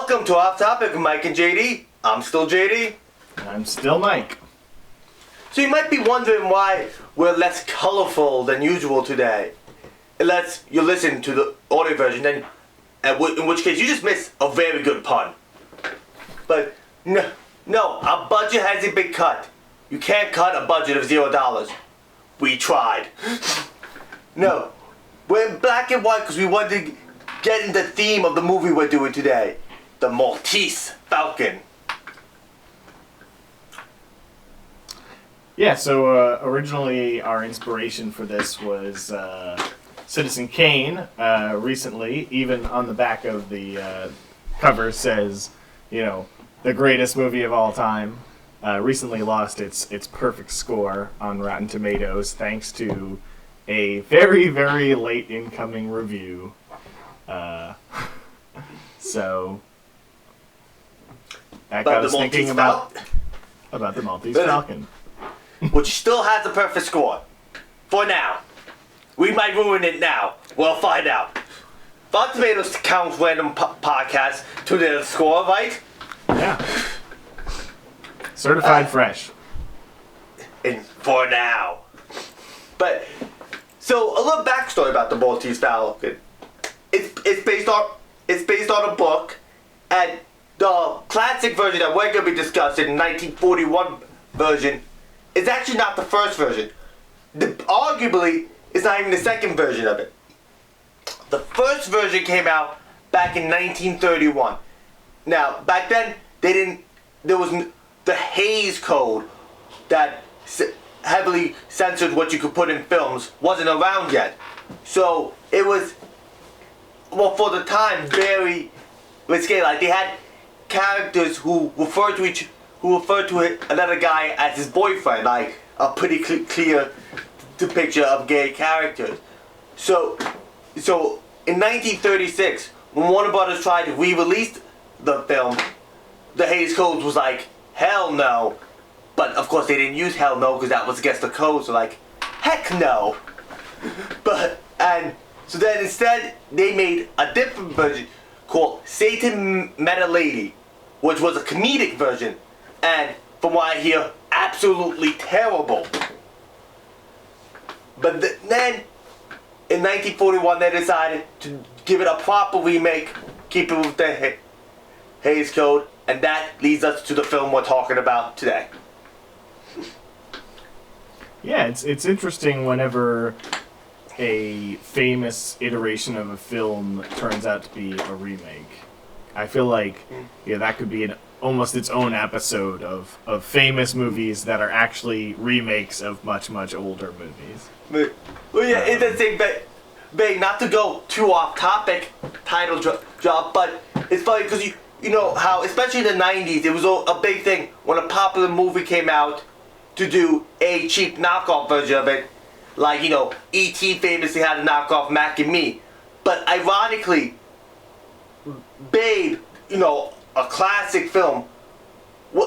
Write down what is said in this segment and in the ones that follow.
Welcome to Off Topic with Mike and JD. I'm still JD. I'm still Mike. So you might be wondering why we're less colorful than usual today. Unless you listen to the audio version, then in which case you just missed a very good pun. But no, our budget hasn't been cut. You can't cut a budget of $0. We tried. No, we're in black and white because we wanted to get in the theme of the movie we're doing today. The Maltese Falcon. Yeah, so originally our inspiration for this was Citizen Kane. Recently, even on the back of the cover says, the greatest movie of all time. Recently lost its perfect score on Rotten Tomatoes thanks to a very, very late incoming review. So that got us thinking about the Maltese Falcon. Which still has a perfect score. For now. We might ruin it now. We'll find out. Rotten Tomatoes counts random podcasts to their score, right? Yeah. Certified fresh. And for now. But, so a little backstory about the Maltese Falcon. It's based on a book, and the classic version that we're going to be discussing, the 1941 version, is actually not the first version. Arguably, it's not even the second version of it. The first version came out back in 1931. Now, back then, there was the Hays Code that heavily censored what you could put in films wasn't around yet. So, it was, well, for the time, very risque. Like, they had characters who referred to another guy as his boyfriend, like a pretty clear depiction of gay characters. So in 1936, when Warner Brothers tried to re-release the film, the Hays Code was like, hell no. But of course they didn't use hell no because that was against the code, so like, heck no. So then instead, they made a different version called Satan Met a Lady, which was a comedic version. And from what I hear, absolutely terrible. But then, in 1941, they decided to give it a proper remake, keep it with the Hays Code, and that leads us to the film we're talking about today. Yeah, it's interesting whenever a famous iteration of a film turns out to be a remake. I feel like that could be almost its own episode of famous movies that are actually remakes of much, much older movies. Well, yeah, in the same vein, not to go too off topic, title drop, but it's funny because you know how, especially in the 90s, it was a big thing when a popular movie came out to do a cheap knockoff version of it. Like, E.T. famously had a knockoff Mac and Me. But ironically, Babe, a classic film,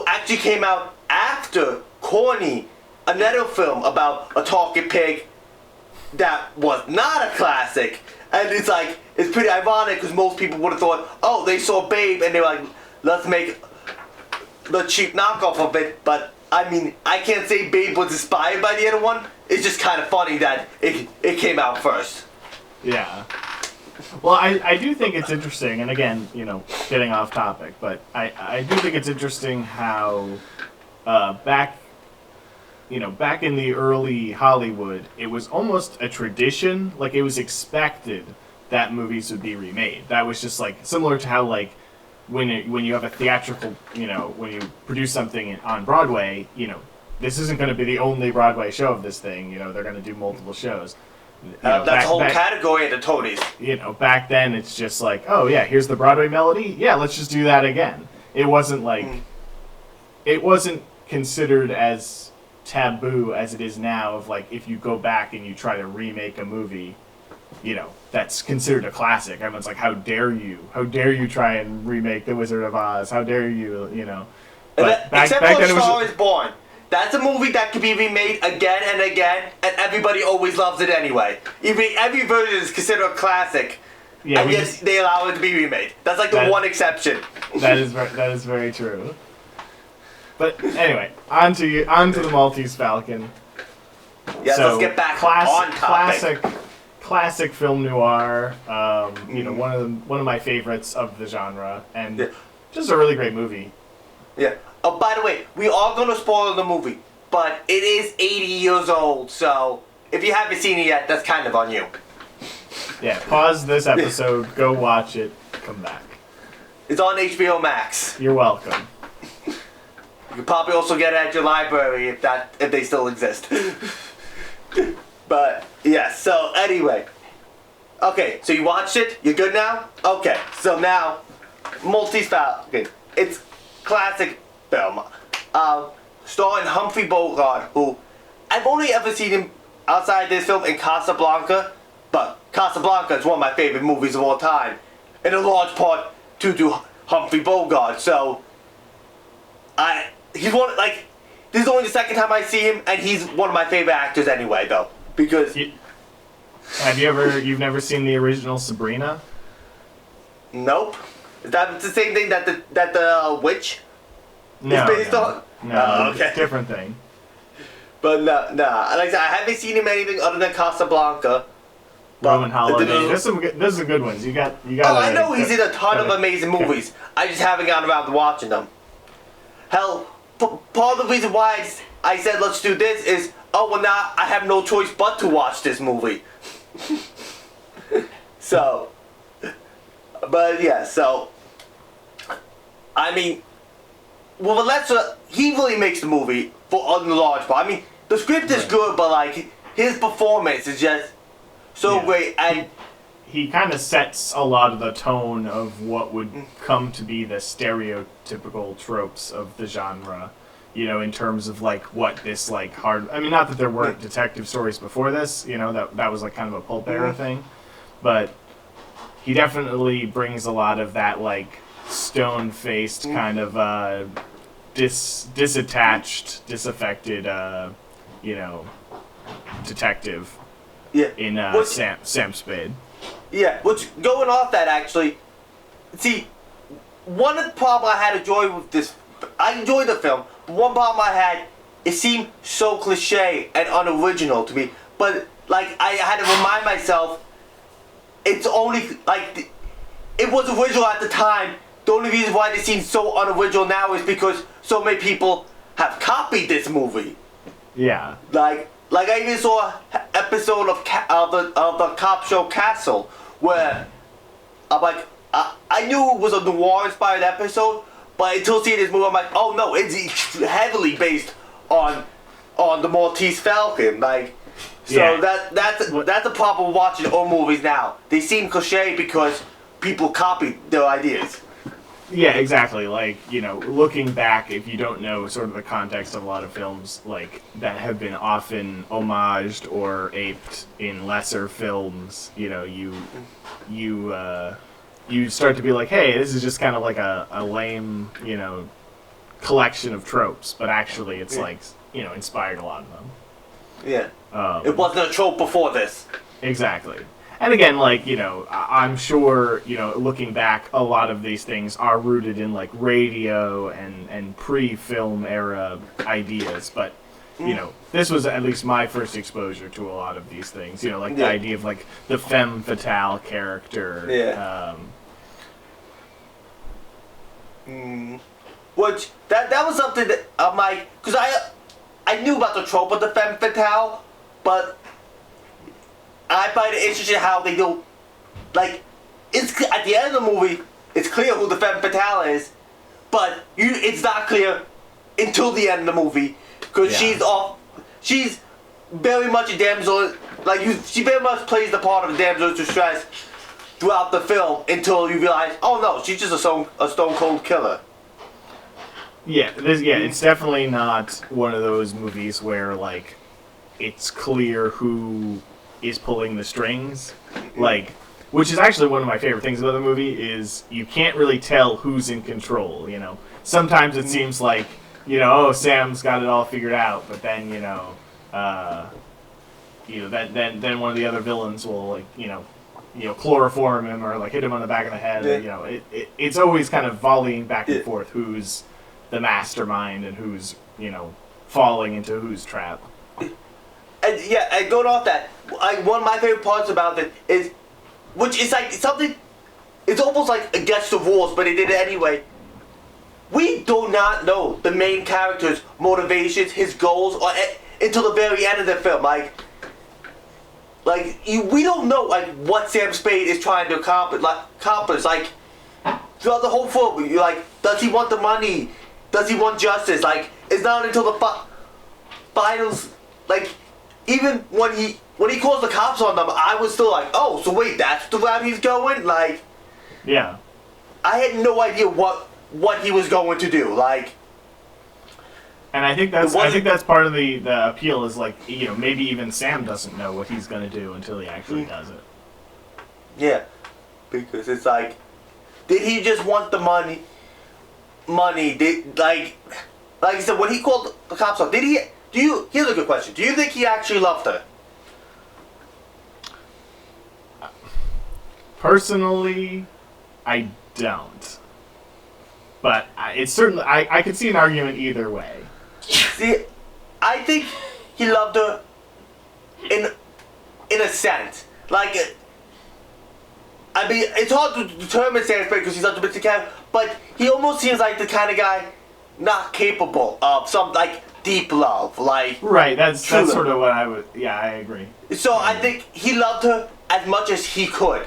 actually came out after Corny, another film about a talking pig that was not a classic. And it's pretty ironic because most people would have thought, oh, they saw Babe and they were like, let's make the cheap knockoff of it. But I mean, I can't say Babe was inspired by the other one. It's just kind of funny that it came out first. Yeah. Well, I do think it's interesting, and again, getting off topic, but I do think it's interesting how back in the early Hollywood, it was almost a tradition, like it was expected that movies would be remade. That was just like similar to how like when you have a theatrical, when you produce something on Broadway, this isn't going to be the only Broadway show of this thing. They're going to do multiple shows. That's a whole category at the Tonys. Back then it's just like, oh yeah, here's the Broadway melody. Yeah, let's just do that again. It wasn't like, it wasn't considered as taboo as it is now of like, if you go back and you try to remake a movie, that's considered a classic. Everyone's like, how dare you try and remake The Wizard of Oz? How dare you, But except for Star is Born. That's a movie that can be remade again and again, and everybody always loves it anyway. Every version is considered a classic, and yet they allow it to be remade. That's like the one exception. That is very true. But anyway, on to the Maltese Falcon. Yeah, So, let's get back on topic. Classic film noir. One of my favorites of the genre, and just a really great movie. Yeah. Oh, by the way, we are gonna spoil the movie, but it is 80 years old, so if you haven't seen it yet, that's kind of on you. Yeah, pause this episode, go watch it, come back. It's on HBO Max. You're welcome. You can probably also get it at your library if they still exist. But yeah, so anyway. Okay, so you watched it? You're good now? Okay, so now Maltese Falcon. It's classic film. Starring Humphrey Bogart, who I've only ever seen him outside this film in Casablanca, but Casablanca is one of my favorite movies of all time, in a large part due to Humphrey Bogart. So he's one, like, this is only the second time I see him, and he's one of my favorite actors anyway, though, because you've never seen the original Sabrina? Nope. Is that the same thing that the witch is based on? No, okay. It's a different thing. But nah. Like I said, I haven't seen him anything other than Casablanca. Roman Holiday. There's some good ones. You got. Oh, I know he's in a ton of amazing movies. I just haven't gotten around to watching them. Hell, part of the reason why I said let's do this is, now I have no choice but to watch this movie. So, but yeah, so I mean, well, Alexa, he really makes the movie on the large part. I mean, the script is good, but like his performance is just so great, and he kind of sets a lot of the tone of what would come to be the stereotypical tropes of the genre. You know, in terms of like what this like hard. I mean, not that there weren't detective stories before this. You know, that was like kind of a pulp era thing, but he definitely brings a lot of that like stone-faced kind of disattached, disaffected, detective. Yeah. In Sam Spade. Yeah, which going off that actually, see, one of the problems I had enjoyed with this, I enjoyed the film, but one problem I had, it seemed so cliche and unoriginal to me. But like I had to remind myself, it's only like it was original at the time. The only reason why it seems so unoriginal now is because so many people have copied this movie. Yeah. Like I even saw an episode of the cop show Castle, where I'm like, I knew it was a noir-inspired episode, but until seeing this movie, I'm like, oh no, it's heavily based on the Maltese Falcon. Like, so that's a problem with watching old movies now. They seem cliche because people copied their ideas. Yeah, exactly. Like, looking back, if you don't know sort of the context of a lot of films like that have been often homaged or aped in lesser films, you start to be like, hey, this is just kind of like a lame, collection of tropes, but actually it's like, inspired a lot of them. Yeah. It wasn't a trope before this. Exactly. And again, like, I'm sure, looking back, a lot of these things are rooted in, like, radio and pre-film era ideas. But, this was at least my first exposure to a lot of these things. The idea of, like, the femme fatale character. Yeah. Which, that was something that I'm like, because I knew about the trope of the femme fatale, but I find it interesting how they do, like, it's at the end of the movie, it's clear who the femme fatale is, but it's not clear until the end of the movie, because she's very much a damsel, she very much plays the part of a damsel in distress throughout the film until you realize, oh no, she's just a stone cold killer. Yeah, it's definitely not one of those movies where, like, it's clear who is pulling the strings, like, which is actually one of my favorite things about the movie is you can't really tell who's in control. Sometimes it seems like Sam's got it all figured out, but then then one of the other villains will, like, chloroform him or like hit him on the back of the head. It's always kind of volleying back and forth who's the mastermind and who's falling into whose trap. And going off that, one of my favorite parts about it is, which is like something, it's almost like against the rules, but they did it anyway. We do not know the main character's motivations, his goals, or until the very end of the film. We don't know what Sam Spade is trying to accomplish. Throughout the whole film, does he want the money? Does he want justice? It's not until the finals. Even when he calls the cops on them, I was still like, oh, so wait, that's the route he's going? Yeah. I had no idea what he was going to do. And I think that's part of the appeal is maybe even Sam doesn't know what he's going to do until he actually does it. Yeah. Because it's did he just want the money? Did like I said, when he called the cops on, did he? Here's a good question. Do you think he actually loved her? Personally, I don't. But it's certainly I could see an argument either way. See, I think he loved her in a sense. It's hard to determine Sam Spade because he's such a big character, but he almost seems like the kind of guy not capable of some deep love, Right, that's sort of what I would. Yeah, I agree. So I think he loved her as much as he could.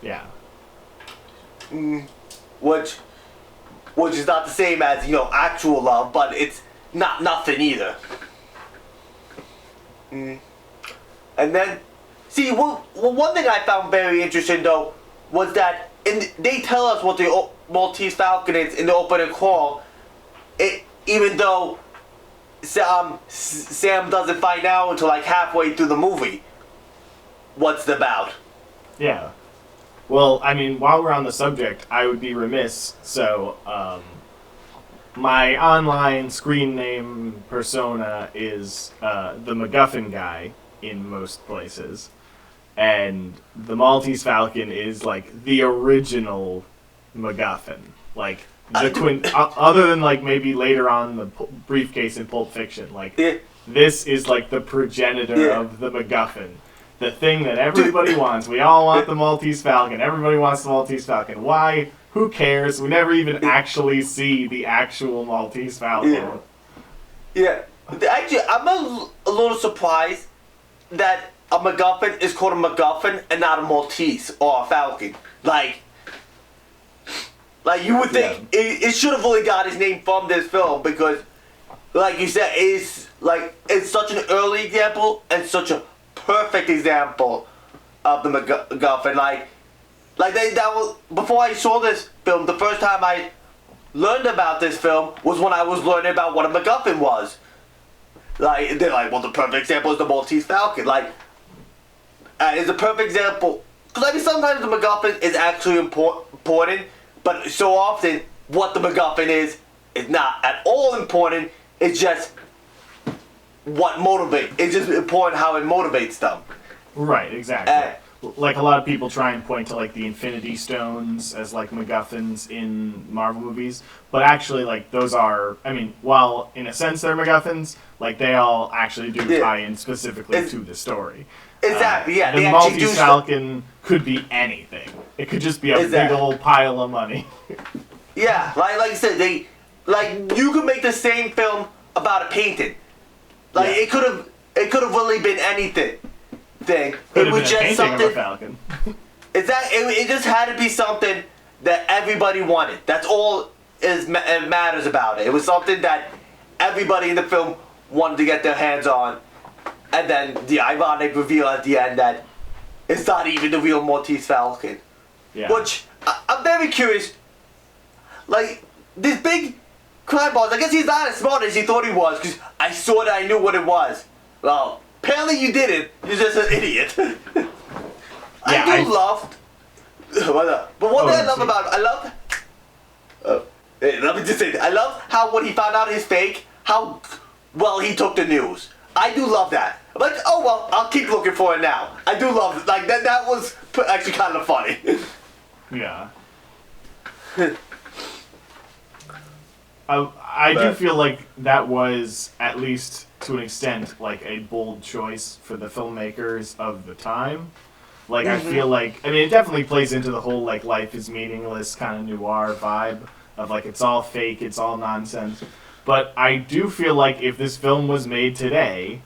Yeah. Which is not the same as actual love, but it's nothing either. And then, see, one thing I found very interesting though was that they tell us what the Maltese Falcon is in the opening crawl. Even though Sam doesn't find out until halfway through the movie what's it about. Yeah. Well, I mean, while we're on the subject, I would be remiss. So, my online screen name persona is the MacGuffin guy in most places. And the Maltese Falcon is the original MacGuffin. Other than maybe later on the briefcase in Pulp Fiction. This is the progenitor of the MacGuffin. The thing that everybody wants. We all want the Maltese Falcon. Everybody wants the Maltese Falcon. Why? Who cares? We never even actually see the actual Maltese Falcon. Yeah. Actually, I'm a little surprised that a MacGuffin is called a MacGuffin and not a Maltese or a Falcon. You would think it should have only got his name from this film because, like you said, it's such an early example and such a perfect example of the MacGuffin. That was before I saw this film. The first time I learned about this film was when I was learning about what a MacGuffin was. They're the perfect example is the Maltese Falcon. It's a perfect example because sometimes the MacGuffin is actually important, but so often what the MacGuffin is not at all important. It's just what motivates. It's just important how it motivates them. Right, exactly. A lot of people try and point to the Infinity Stones as MacGuffins in Marvel movies, but actually those are, while in a sense they're MacGuffins, they all actually do tie in specifically to the story. Exactly. The Maltese Falcon could be anything. It could just be a big old pile of money. Yeah, like you said, you could make the same film about a painting. It could have really been anything. It was just something. Of a falcon. It just had to be something that everybody wanted. That's all it matters about it. It was something that everybody in the film wanted to get their hands on, and then the ironic reveal at the end that it's not even the real Maltese Falcon. Yeah. Which I'm very curious. This big crime boss. I guess he's not as smart as he thought he was because I saw that I knew what it was. Well. Apparently you didn't. You're just an idiot. I loved. But one thing I love about it, let me just say this. I love how when he found out his fake, how well he took the news. I do love that. I'm oh well, I'll keep looking for it now. I do love it. That was actually kind of funny. Yeah. I do feel like that was, at least to an extent, like a bold choice for the filmmakers of the time. Like, I feel like, I mean, it definitely plays into the whole, like, life is meaningless kind of noir vibe of, like, it's all fake, it's all nonsense. But I do feel like if this film was made today,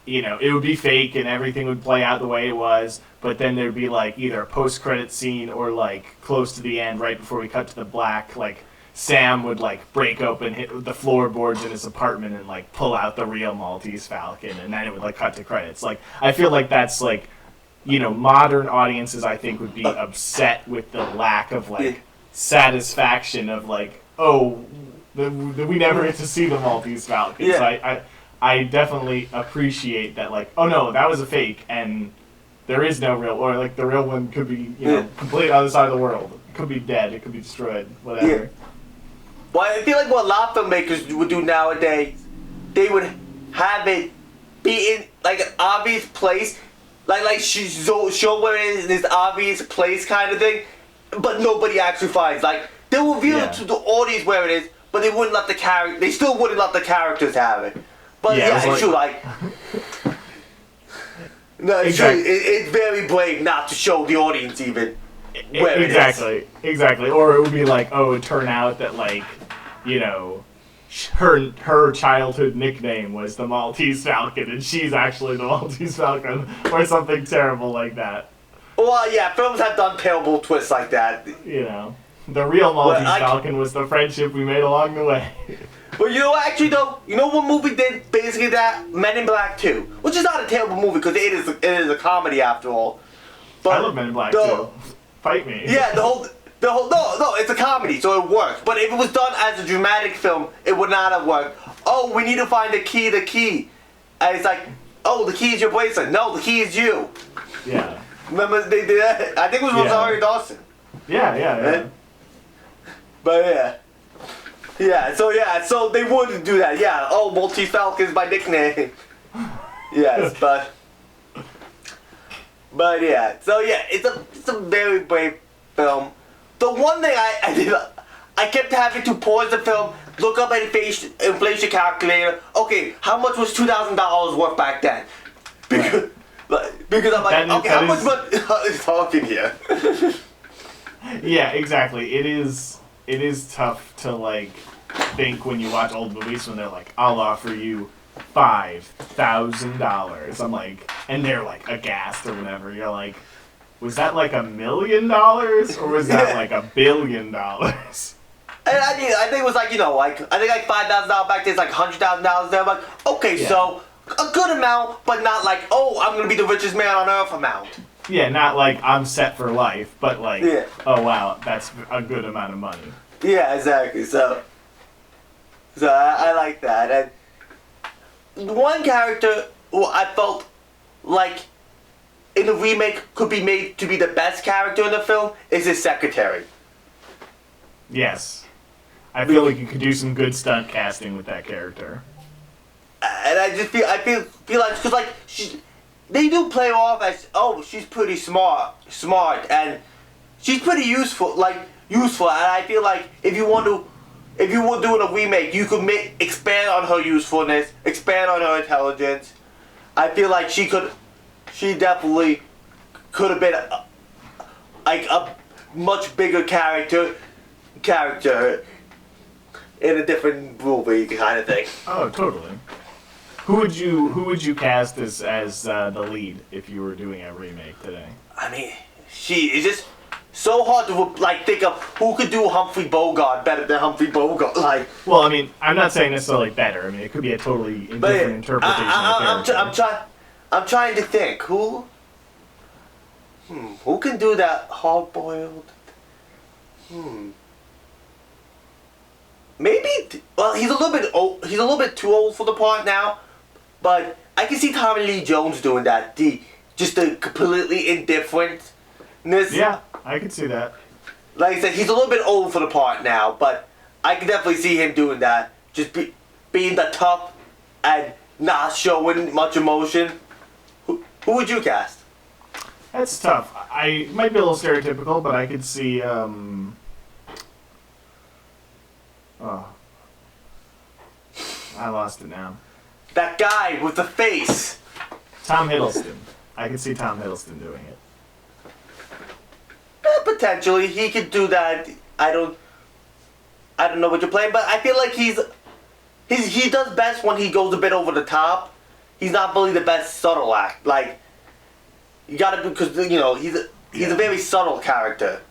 you know, it would be fake and everything would play out the way it was, but then there'd be, like, either a post-credit scene or, like, close to the end, right before we cut to the black, like, Sam would, like, break open the floorboards in his apartment and, like, pull out the real Maltese Falcon, and then it would, like, cut to credits. Like, I feel like that's, like, you know, modern audiences, I think, would be upset with the lack of, like, satisfaction of, like, oh, we never get to see the Maltese Falcon. Yeah. So I definitely appreciate that, like, oh, no, that was a fake, and there is no real, or, like, the real one could be, you know, completely on the other side of the world. It could be dead, it could be destroyed, whatever. Yeah. Well, I feel like what a lot of filmmakers would do nowadays, they would have it be in, like, an obvious place, like show where it is in this obvious place kind of thing, but nobody actually finds. Like, they'll reveal it to the audience where it is, but they wouldn't let they still wouldn't let the characters have it. But it's true, like... No, it's true. It's very brave not to show the audience even where it is. Exactly. Or it would be like, oh, it would turn out that, like, you know, her childhood nickname was the Maltese Falcon, and she's actually the Maltese Falcon, or something terrible like that. Well, yeah, films have done terrible twists like that. You know, the real Maltese Falcon was the friendship we made along the way. But you know what, actually though, you know what movie did basically that? Men in Black 2. Which is not a terrible movie, because it is a comedy after all. But I love Men in Black 2. Fight me. Yeah, no, it's a comedy, so it works. But if it was done as a dramatic film, it would not have worked. Oh, we need to find the key. And it's like, oh, the key is your bracelet. No, the key is you. Yeah. Remember they did that? I think it was Rosario Dawson. Yeah. But so they would do that. Yeah, oh, Maltese Falcon is my nickname. Yes, but yeah. So yeah, it's a very brave film. The one thing I did, I kept having to pause the film, look up an inflation calculator. Okay, how much was $2,000 worth back then? Because I'm like, okay, how much money is talking here? Yeah, exactly. It is tough to, like, think when you watch old movies when they're like, I'll offer you $5,000. I'm like, and they're like aghast or whatever. You're like, was that like $1 million or was that like $1 billion? And I think it was like, you know, like, I think like $5,000 back then is like $100,000 there. I'm like, okay, so a good amount, but not like, oh, I'm gonna be the richest man on earth amount. Yeah, not like I'm set for life, but like, oh wow, that's a good amount of money. Yeah, exactly. So I like that. And one character who I felt like in the remake could be made to be the best character in the film is his secretary. Yes. I feel like you could do some good stunt casting with that character. And I feel like, because like, they do play her off as, oh, she's pretty smart, and she's pretty useful, and I feel like if you were doing a remake, you could expand on her usefulness, expand on her intelligence. I feel like she definitely could have been a much bigger character in a different movie kind of thing. Oh, totally. Who would you cast as the lead if you were doing a remake today? I mean, it's just so hard to like think of who could do Humphrey Bogart better than Humphrey Bogart. Like, well, I mean, I'm not saying necessarily better. I mean, it could be a totally different interpretation of the character. I'm trying to think who can do that hard-boiled. Maybe. Well, he's a little bit old. He's a little bit too old for the part now. But I can see Tommy Lee Jones doing that. Just the completely indifferentness. Yeah, I can see that. Like I said, he's a little bit old for the part now, but I can definitely see him doing that. Just being the tough and not showing much emotion. Who would you cast? That's tough. I might be a little stereotypical, but I could see. Oh, I lost it now. That guy with the face. Tom Hiddleston. I could see Tom Hiddleston doing it. Potentially, he could do that. I don't know what you're playing, but I feel like he does best when he goes a bit over the top. He's not really the best subtle act. Like, you gotta, because he's a very subtle character.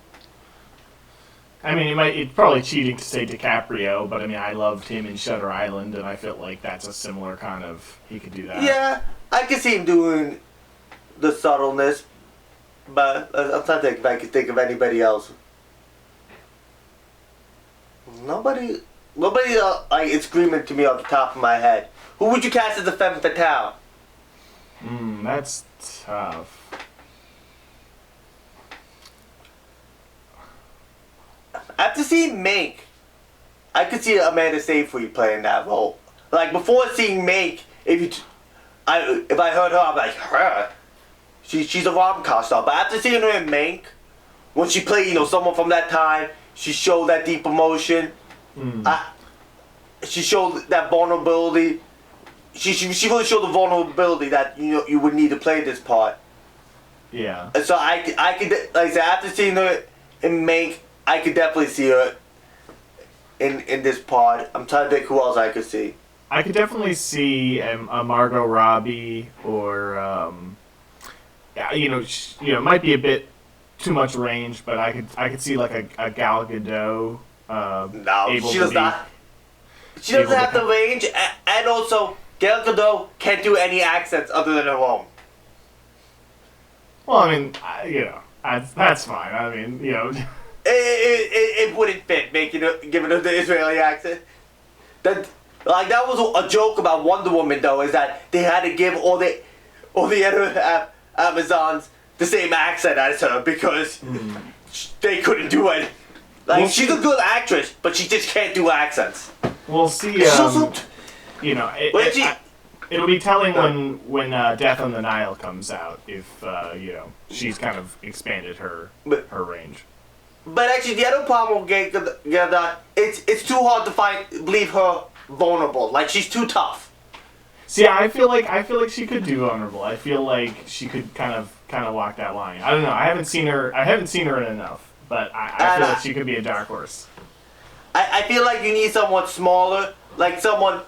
I mean, it's probably cheating to say DiCaprio, but I mean, I loved him in Shutter Island, and I felt like that's a similar kind of, he could do that. Yeah, I can see him doing the subtleness, but I'm trying to think if I can think of anybody else. Nobody, it's screaming to me off the top of my head. Who would you cast as a femme fatale? That's tough. After seeing Mank, I could see Amanda Seyfried playing that role. Like, before seeing Mank, if I heard her, I'm like, her? She's a rom-com star. But after seeing her in Mank, when she played, someone from that time, she showed that deep emotion. She showed that vulnerability. She really showed the vulnerability that you would need to play this part. Yeah. And so I could, like I said, after seeing her in Mank, I could definitely see her in this part. I'm trying to think who else I could see. I could definitely see a Margot Robbie, or it might be a bit too much range, but I could see like a Gal Gadot. No, she does not. She doesn't have the range, and also Gal Gadot can't do any accents other than her own. Well, I mean, that's fine. I mean, It wouldn't fit giving her the Israeli accent. That was a joke about Wonder Woman, though, is that they had to give all the other Amazons the same accent as her because they couldn't do it. Like, she's a good actress, but she just can't do accents. We'll see. It'll be telling when Death on the Nile comes out if she's kind of expanded her range. But actually, the other problem with Gadot, it's too hard to believe her vulnerable. Like, she's too tough. See, I feel like she could do vulnerable. I feel like she could kind of walk that line. I don't know. I haven't seen her in enough, but I feel like she could be a dark horse. I feel like you need someone smaller, like someone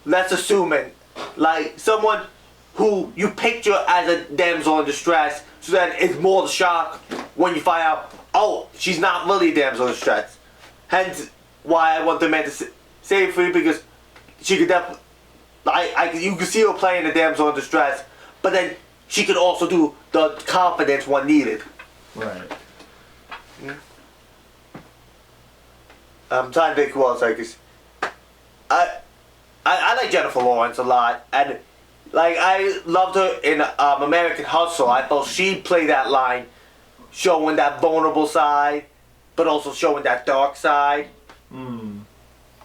less assuming, like someone who you picture as a damsel in distress, so that it's more the shock when you find out, oh, she's not really a damsel in distress. Hence, why I want the man to save free, because she could definitely, you can see her playing the damsel in distress, but then she could also do the confidence one needed. Right. I'm trying to think who else I could. I like Jennifer Lawrence a lot, and like I loved her in American Hustle. I thought she played that line, showing that vulnerable side, but also showing that dark side.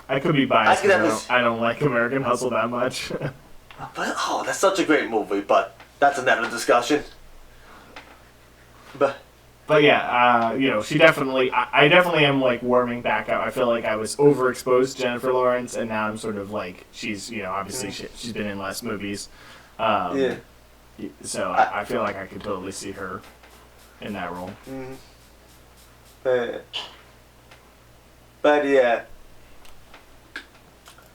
I could be biased. I don't like American Hustle that much. But that's such a great movie. But that's another discussion. But yeah, she definitely. I definitely am like warming back up. I feel like I was overexposed to Jennifer Lawrence, and now I'm sort of like she's obviously she's been in less movies. Yeah. So I feel like I could totally see her in that role. But yeah.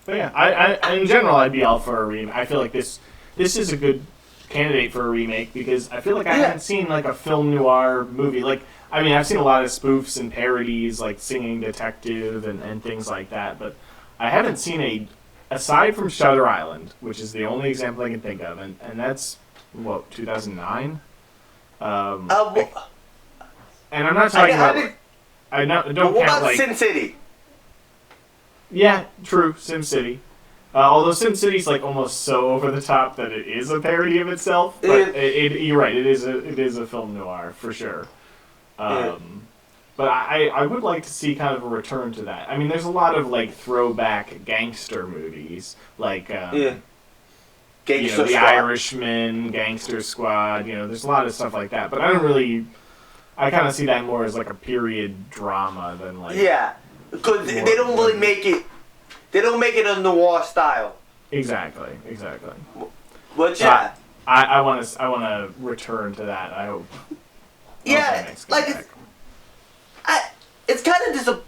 But yeah, I in general I'd be all for a remake. I feel like this is a good candidate for a remake because I feel like I haven't seen like a film noir movie. Like, I mean, I've seen a lot of spoofs and parodies like Singing Detective and things like that, but I haven't seen aside from Shutter Island, which is the only example I can think of, and that's 2009. And I'm not talking about. Don't what count about Sin City? Yeah, true, SimCity. Although SimCity's like almost so over the top that it is a parody of itself. But you're right, it is a film noir for sure. But I would like to see kind of a return to that. I mean, there's a lot of like throwback gangster movies, like Gangster The Squad. Irishman, Gangster Squad. There's a lot of stuff like that. But I don't really. I kind of see that more as like a period drama than like. Yeah, because they don't really make it. They don't make it a noir style. Exactly. Which yeah. I want to return to that. I hope. Yeah, like it's kind of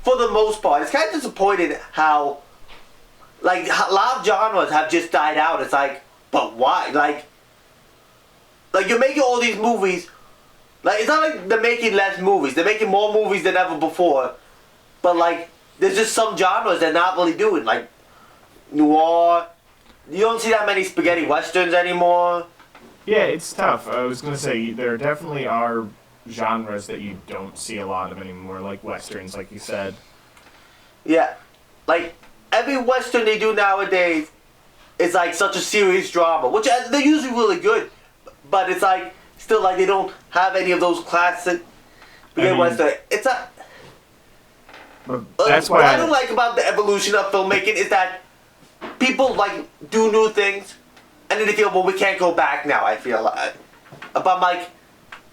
for the most part, it's kind of disappointing how, like, a lot of genres have just died out. It's like, but why? Like you're making all these movies. Like, it's not like they're making less movies. They're making more movies than ever before. But like, there's just some genres they're not really doing, like noir. You don't see that many spaghetti westerns anymore. Yeah, it's tough. I was gonna say there definitely are genres that you don't see a lot of anymore, like westerns, like you said. Yeah, like every western they do nowadays is like such a serious drama, which they're usually really good, but it's like still like they don't have any of those classic western. It's a. That's why what I don't like about the evolution of filmmaking is that people like do new things, and then they feel, well, we can't go back now. I feel, but I'm like,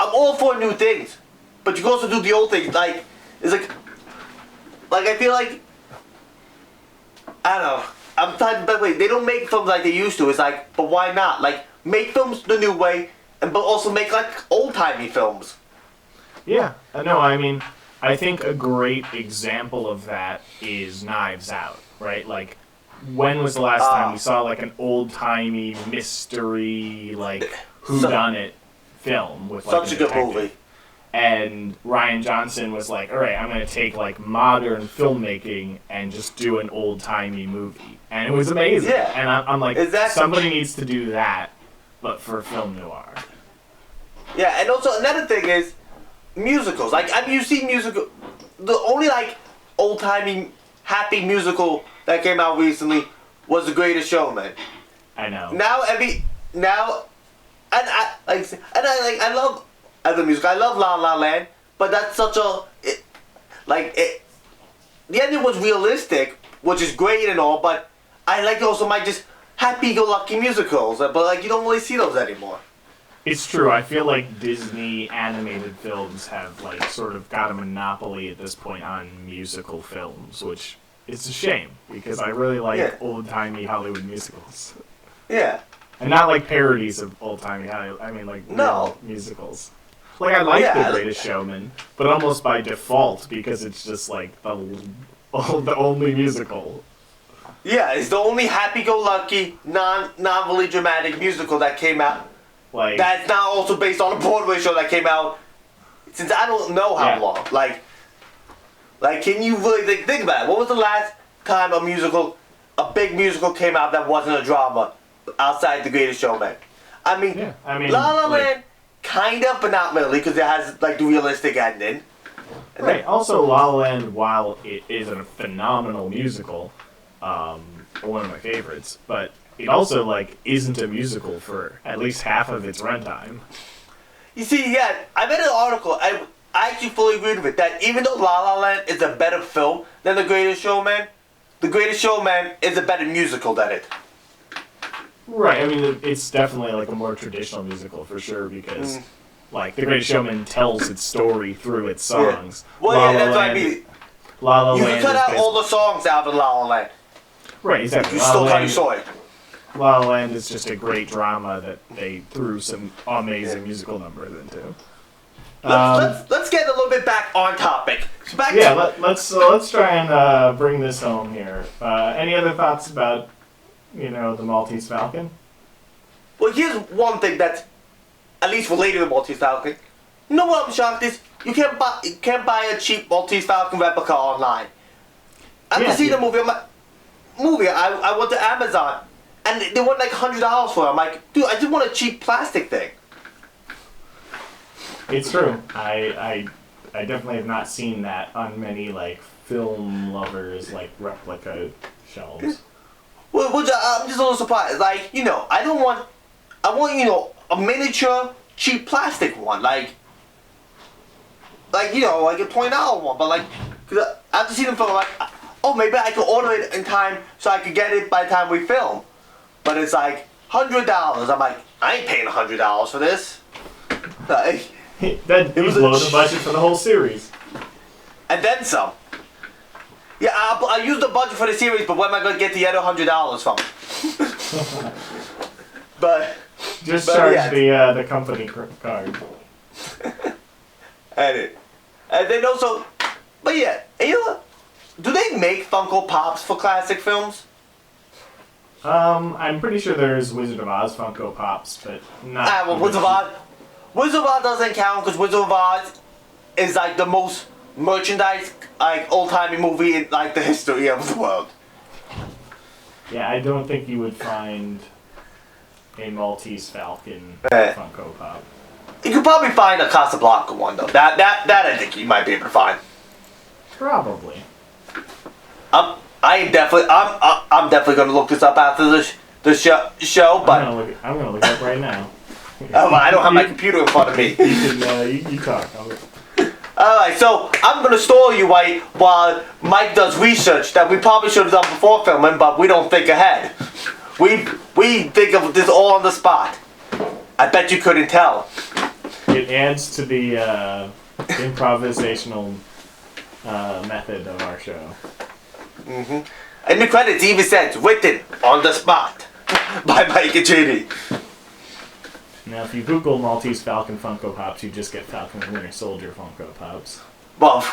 I'm all for new things, but you can also do the old things. Like, it's like I feel like, I don't know. I'm trying to, way. They don't make films like they used to. It's like, but why not? Like, make films the new way, but also make like old timey films. Yeah, no, I mean, I think a great example of that is Knives Out, right? Like, when was the last time we saw like an old-timey mystery, like whodunit film with like such a good movie? And Rian Johnson was like, all right, I'm going to take like modern filmmaking and just do an old-timey movie. And it was amazing. Yeah. And I'm like, exactly. Somebody needs to do that, but for film noir. Yeah, and also another thing is musicals. Like, I mean, you see musical. The only like old-timey happy musical that came out recently was The Greatest Showman. I know. I love other music. I love La La Land, but that's such a the ending was realistic, which is great and all. But I like also my just happy-go-lucky musicals, but like you don't really see those anymore. It's true. I feel like Disney animated films have like sort of got a monopoly at this point on musical films, which is a shame because I really like old-timey Hollywood musicals. Yeah. And not like parodies of old-timey Hollywood. I mean like real musicals. Like I like The Greatest Showman, but almost by default because it's just like the only musical. Yeah, it's the only happy-go-lucky, non-really dramatic musical that came out. Like, that's now also based on a Broadway show that came out since I don't know how long. Like, can you really think about it? What was the last time a big musical came out that wasn't a drama outside The Greatest Showman? I mean La La Land, kind of, but not really, because it has like the realistic ending. And right. Also, La La Land, while it is a phenomenal musical, one of my favorites, but it also like isn't a musical for at least half of its runtime. You see, yeah, I read an article. I actually fully agreed with it that even though La La Land is a better film than The Greatest Showman, The Greatest Showman is a better musical than it. Right. I mean, it's definitely like a more traditional musical for sure because, like, The Greatest Showman tells its story through its songs. Yeah. Well, that's what I mean. La La Land. You Land can cut out all the songs out of La La Land. Right. Exactly. You still cut your story. La La Land is just a great drama that they threw some amazing musical numbers into. Let's get a little bit back on topic. So let's try and bring this home here. Any other thoughts about the Maltese Falcon? Well, here's one thing that's at least related to the Maltese Falcon. You know what I'm shocked is? You can't buy a cheap Maltese Falcon replica online. After seeing the movie, I went to Amazon. And they want like $100 for it. I'm like, dude, I just want a cheap plastic thing. It's true. I definitely have not seen that on many like film lovers like replica shelves. Well, I'm just a little surprised. Like, I want a miniature cheap plastic one, like a $20 one. But like, cause after seeing the film, I'm like, oh, maybe I could order it in time so I could get it by the time we film. but it's like $100. I'm like, I ain't paying $100 for this. Like, That you blow the budget for the whole series. and then some. Yeah, I use the budget for the series, but where am I going to get the other $100 from? but Just but charge yeah. the company card. And then also, but yeah, and you know, do they make Funko Pops for classic films? I'm pretty sure there's Wizard of Oz Funko Pops, but not. Well, Wizard of Oz doesn't count because Wizard of Oz is like the most merchandise, like old-timey movie in like the history of the world. Yeah, I don't think you would find a Maltese Falcon Funko Pop. You could probably find a Casablanca one though. That I think you might be able to find. Probably. I'm definitely gonna look this up after the show, but I'm gonna look it up right now. I don't have my computer in front of me. You can you talk. Alright, so I'm gonna stall you while Mike does research that we probably should have done before filming, but we don't think ahead. We think of this all on the spot. I bet you couldn't tell. It adds to the improvisational method of our show. And the credits even says written on the spot by Mike and JD. Now, if you Google Maltese Falcon Funko Pops, you just get Falcon and Winter Soldier Funko Pops. Well,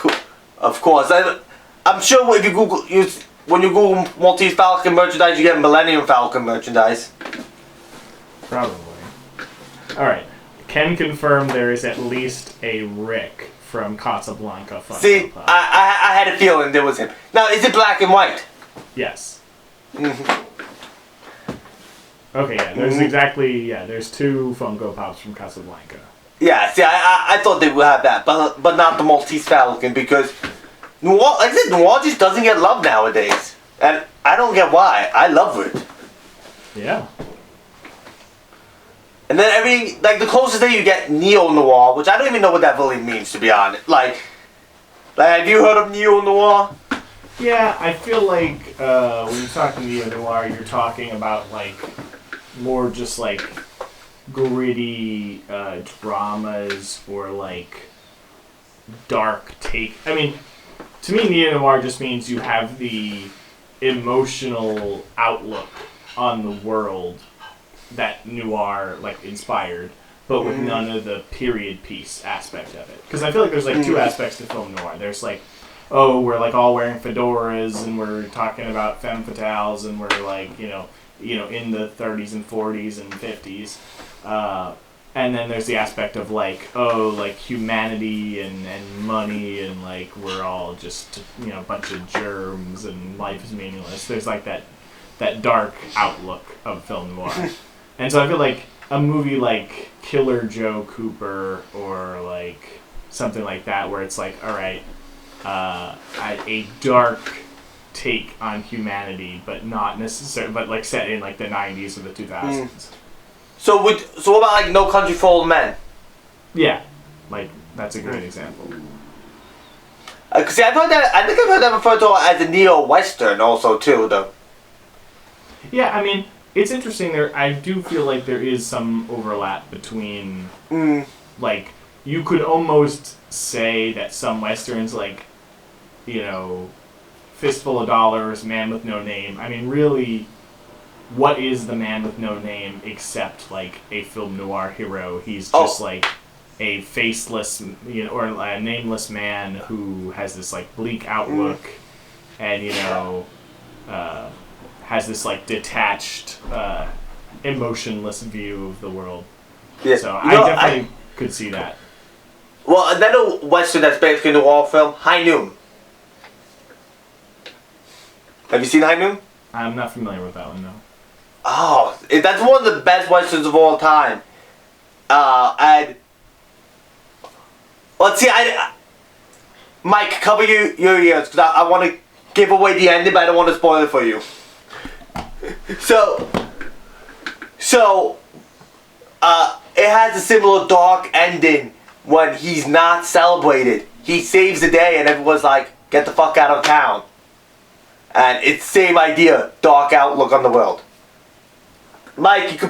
of course. I'm sure if you when you Google Maltese Falcon merchandise, you get Millennium Falcon merchandise. Probably. Alright. Can confirm there is at least a Rick from Casablanca Funko See, Pop. I had a feeling there was him. Now, is it black and white? Yes. Okay, yeah, there's two Funko Pops from Casablanca. Yeah, see, I thought they would have that, but not the Maltese Falcon, because Noir just doesn't get love nowadays. And I don't get why. I love it. Yeah. And then everything, like the closest thing you get neo-noir, which I don't even know what that really means, to be honest. Like have you heard of neo-noir? Yeah, I feel like when you're talking neo-noir, you're talking about like more just like gritty dramas or like dark take. I mean, to me, neo-noir just means you have the emotional outlook on the world that noir like inspired, but with none of the period piece aspect of it. Because I feel like there's like two aspects to film noir. There's like, oh, we're like all wearing fedoras and we're talking about femme fatales and we're like, you know, in the 30s and 40s and 50s. And then there's the aspect of like, oh, like humanity and money and like we're all just, you know, a bunch of germs and life is meaningless. There's like that dark outlook of film noir. And so I feel like a movie like Killer Joe Cooper or like something like that where it's like, all right, a dark take on humanity, but not necessarily, but like set in like the 90s or the 2000s. So what about like No Country for Old Men? Yeah, like that's a great example. See, I think I've heard that referred to as a neo-western also too, though. Yeah, I mean, it's interesting there. I do feel like there is some overlap between, like, you could almost say that some westerns, like, you know, Fistful of Dollars, Man with No Name. I mean, really, what is the Man with No Name except like a film noir hero? He's just like a faceless, you know, or a nameless man who has this like bleak outlook, and you know, has this like detached, emotionless view of the world. Yeah. So I definitely could see that. Well, another western that's basically a noir film, High Noon. Have you seen High Noon? I'm not familiar with that one, no. Oh, that's one of the best westerns of all time. And let's see, Mike, cover your ears because I want to give away the ending, but I don't want to spoil it for you. So, it has a similar dark ending when he's not celebrated. He saves the day, and everyone's like, "Get the fuck out of town." And it's the same idea, dark outlook on the world. Mike,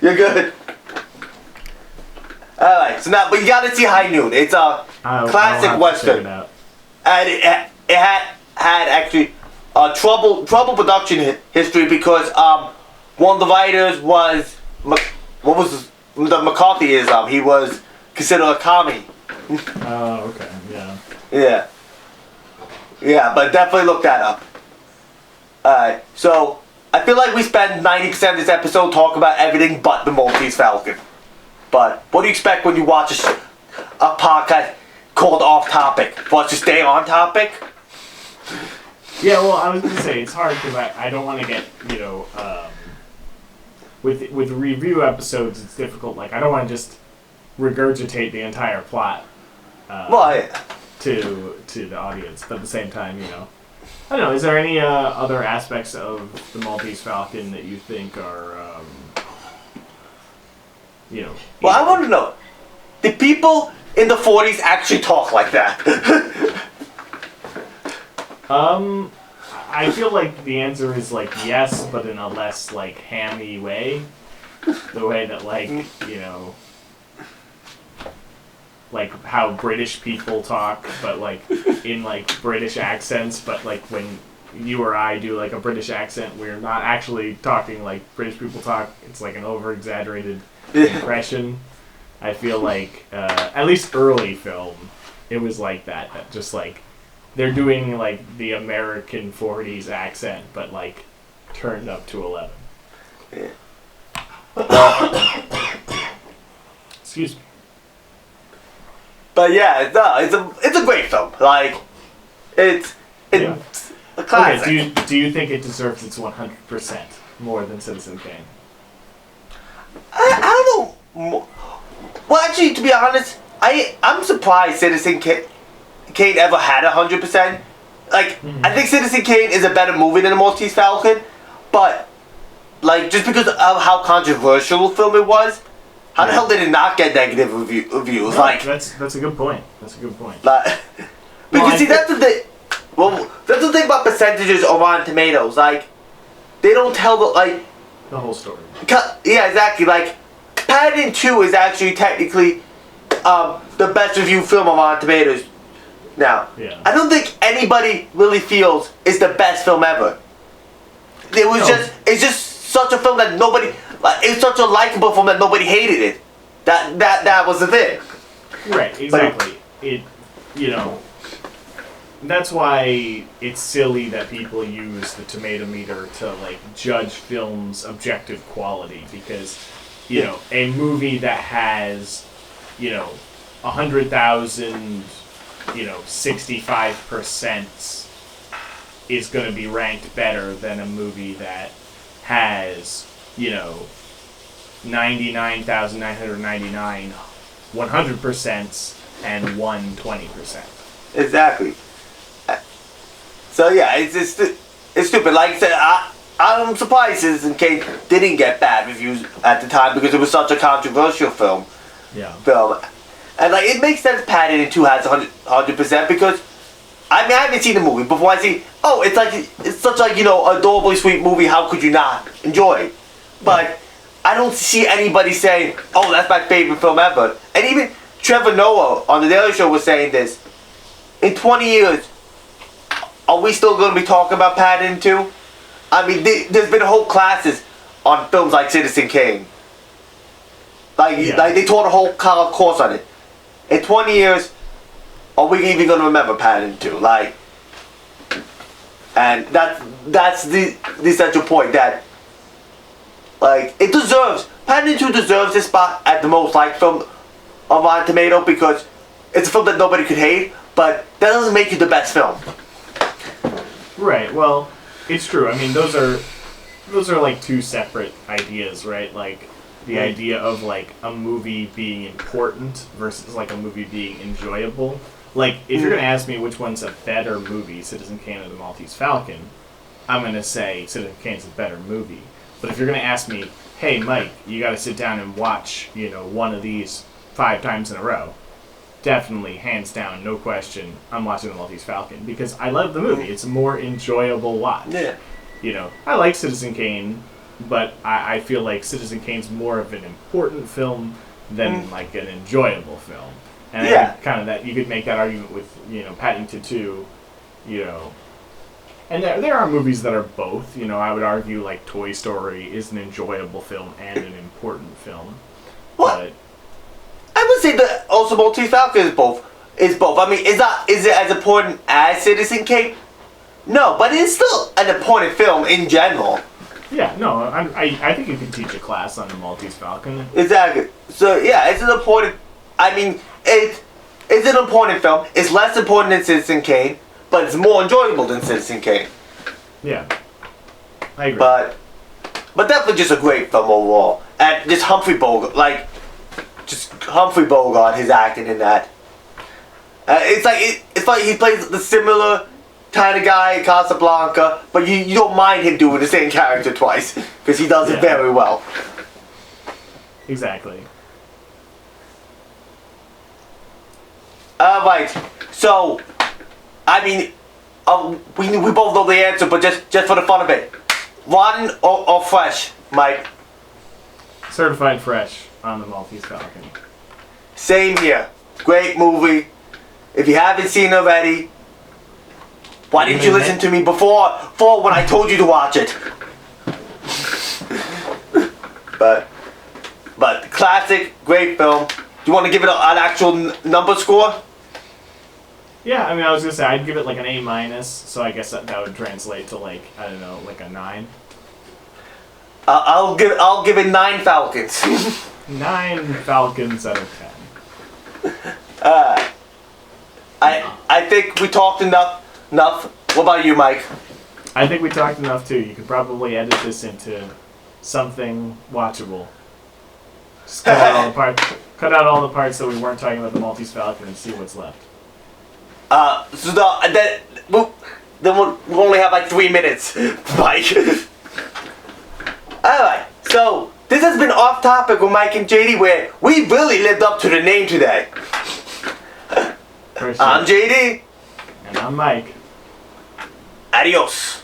you're good. All right, so now, but you gotta see High Noon. It's a classic western, and it had actually trouble production history because one of the writers was the McCarthyism. He was considered a commie. Oh, okay, yeah. Yeah, but definitely look that up. Alright, so I feel like we spend 90% of this episode talking about everything but the Maltese Falcon. But what do you expect when you watch a podcast called Off Topic? For us to stay on topic? Yeah, well, I was going to say, it's hard because I don't want to get, with review episodes, it's difficult. Like, I don't want to just regurgitate the entire plot to the audience. But at the same time, I don't know, is there any other aspects of the Maltese Falcon that you think are, Well, I want to know, did people in the 40s actually talk like that? I feel like the answer is like yes, but in a less like hammy way. The way that like how British people talk, but like in like British accents, but like when you or I do like a British accent, we're not actually talking like British people talk. It's like an over-exaggerated impression. I feel like at least early film, it was like that. That just like they're doing like the American 40s accent, but like turned up to 11. Yeah. Excuse me. But yeah, it's a great film. Like it's a classic. Okay, do you think it deserves its 100% more than Citizen Kane? I don't know. Well, actually, to be honest, I'm surprised Citizen Kane ever had 100%. Like, I think Citizen Kane is a better movie than the Maltese Falcon, but like just because of how controversial the film it was, how the hell did it not get negative reviews? No, like that's a good point. That's a good point. Like, because see, that's the thing. Well, that's the thing about percentages on Rotten Tomatoes. Like, they don't tell the whole story. Yeah, exactly. Like, Paddington 2 is actually technically the best reviewed film on Rotten Tomatoes. Now, I don't think anybody really feels it's the best film ever. It's just such a film that nobody. It's such a likable film that nobody hated it. That was the thing. Right, exactly. That's why it's silly that people use the tomato meter to like judge films' objective quality, because a movie that has 100,000 65% is going to be ranked better than a movie that has 99,999 100% and 120%. Exactly. So yeah, it's stupid. Like I said, I'm surprised Citizen Kane didn't get bad reviews at the time because it was such a controversial film. Yeah. And like it makes sense Paddington 2 has 100% because I haven't seen the movie before. I see, it's such like adorably sweet movie. How could you not enjoy it? But I don't see anybody saying, "Oh, that's my favorite film ever." And even Trevor Noah on the Daily Show was saying this. In 20 years, are we still going to be talking about Paddington 2? I mean, there's been whole classes on films like Citizen Kane. Like they taught a whole college course on it. In 20 years, are we even going to remember Paddington 2? Like, and that's the essential point that, like, Paddington 2 deserves this spot at the most liked film on Rotten Tomato because it's a film that nobody could hate, but that doesn't make it the best film. Right. Well, it's true. I mean, those are like two separate ideas, right? Like the idea of like a movie being important versus like a movie being enjoyable. Like if you're gonna ask me which one's a better movie, Citizen Kane or the Maltese Falcon, I'm gonna say Citizen Kane's a better movie. But if you're gonna ask me, hey Mike, you gotta sit down and watch, one of these 5 times in a row, definitely, hands down, no question, I'm watching the Maltese Falcon because I love the movie. It's a more enjoyable watch. Yeah. I like Citizen Kane, but I feel like Citizen Kane's more of an important film than like an enjoyable film. And I think kind of that you could make that argument with Paddington 2, and there are movies that are both. I would argue like Toy Story is an enjoyable film and an important film. What? I would say that also Maltese Falcon is both. I mean, is it as important as Citizen Kane? No, but it is still an important film in general. Yeah, no, I think you can teach a class on the Maltese Falcon. Exactly. So yeah, it's an important. I mean, it's an important film. It's less important than Citizen Kane, but it's more enjoyable than Citizen Kane. Yeah, I agree. But definitely just a great film overall. And just Humphrey Bogart, his acting in that. It's like he plays the similar kind of guy in Casablanca, but you don't mind him doing the same character twice because he does it very well. Exactly. Right. So, I mean, we both know the answer, but just for the fun of it, rotten or fresh, Mike? Certified fresh on the Maltese Falcon. Same here. Great movie. If you haven't seen it already, why didn't you listen to me before when I told you to watch it? But classic, great film. Do you want to give it an actual number score? Yeah, I mean, I was gonna say I'd give it like an A-, so I guess that would translate to like a 9. I'll give it 9 Falcons. 9 Falcons out of 10. I think we talked enough. What about you, Mike? I think we talked enough too. You could probably edit this into something watchable. Just cut out all the parts that we weren't talking about the Maltese Falcon and see what's left. Then we'll only have like 3 minutes, Mike. Alright, so this has been Off Topic with Mike and JD, where we really lived up to the name today. I'm JD. And I'm Mike. Adios.